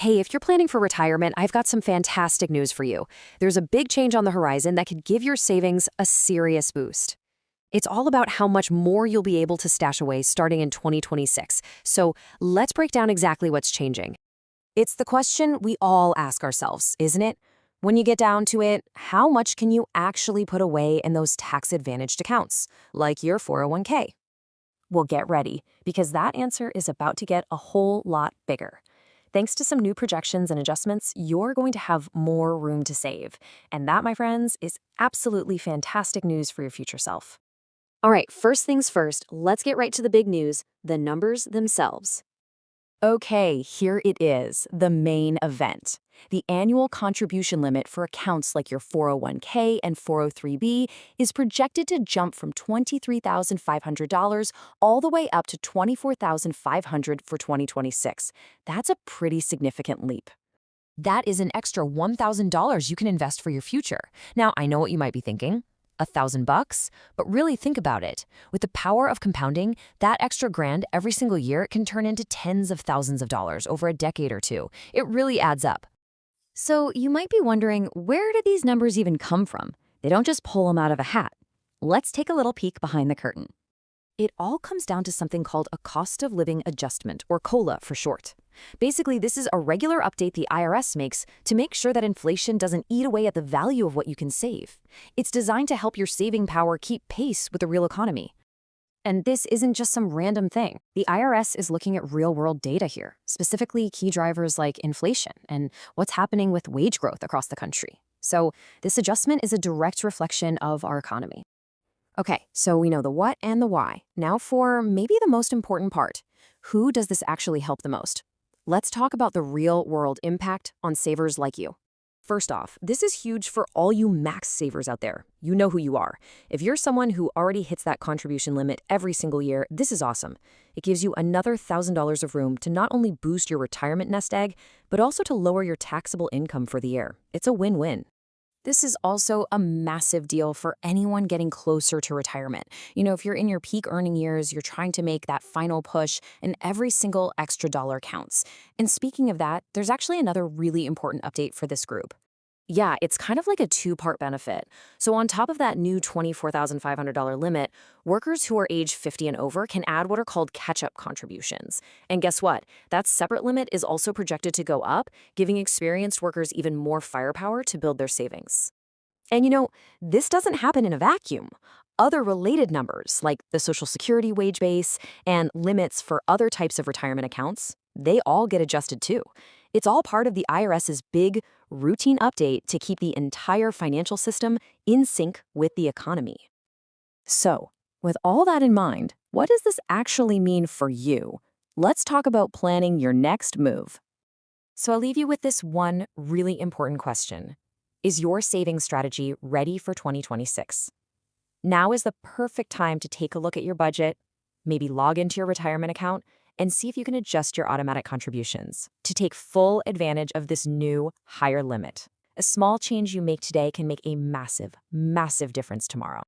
Hey, if you're planning for retirement, I've got some fantastic news for you. There's a big change on the horizon that could give your savings a serious boost. It's all about how much more you'll be able to stash away starting in 2026. So let's break down exactly what's changing. It's the question we all ask ourselves, isn't it? When you get down to it, how much can you actually put away in those tax-advantaged accounts, like your 401k? Well, get ready, because that answer is about to get a whole lot bigger. Thanks to some new projections and adjustments, you're going to have more room to save. And that, my friends, is absolutely fantastic news for your future self. All right, first things first, let's get right to the big news, the numbers themselves. Okay, here it is, the main event. The annual contribution limit for accounts like your 401k and 403b is projected to jump from $23,500 all the way up to $24,500 for 2026. That's a pretty significant leap. That is an extra $1,000 you can invest for your future. Now, I know what you might be thinking. $1,000? But really think about it. With the power of compounding, that extra grand every single year can turn into tens of thousands of dollars over a decade or two. It really adds up. So you might be wondering, where do these numbers even come from? They don't just pull them out of a hat. Let's take a little peek behind the curtain. It all comes down to something called a cost of living adjustment, or COLA for short. Basically, this is a regular update the IRS makes to make sure that inflation doesn't eat away at the value of what you can save. It's designed to help your saving power keep pace with the real economy. And this isn't just some random thing. The IRS is looking at real-world data here, specifically key drivers like inflation and what's happening with wage growth across the country. So this adjustment is a direct reflection of our economy. Okay, so we know the what and the why. Now for maybe the most important part. Who does this actually help the most? Let's talk about the real-world impact on savers like you. First off, this is huge for all you max savers out there. You know who you are. If you're someone who already hits that contribution limit every single year, this is awesome. It gives you another $1,000 of room to not only boost your retirement nest egg, but also to lower your taxable income for the year. It's a win-win. This is also a massive deal for anyone getting closer to retirement. You know, if you're in your peak earning years, you're trying to make that final push, and every single extra dollar counts. And speaking of that, there's actually another really important update for this group. Yeah, it's kind of like a two-part benefit. So on top of that new $24,500 limit, workers who are age 50 and over can add what are called catch-up contributions. And guess what? That separate limit is also projected to go up, giving experienced workers even more firepower to build their savings. And you know, this doesn't happen in a vacuum. Other related numbers, like the Social Security wage base and limits for other types of retirement accounts, they all get adjusted too. It's all part of the IRS's big, routine update to keep the entire financial system in sync with the economy. So, with all that in mind, what does this actually mean for you? Let's talk about planning your next move. So I'll leave you with this one really important question. Is your savings strategy ready for 2026? Now is the perfect time to take a look at your budget, maybe log into your retirement account, and see if you can adjust your automatic contributions to take full advantage of this new, higher limit. A small change you make today can make a massive, massive difference tomorrow.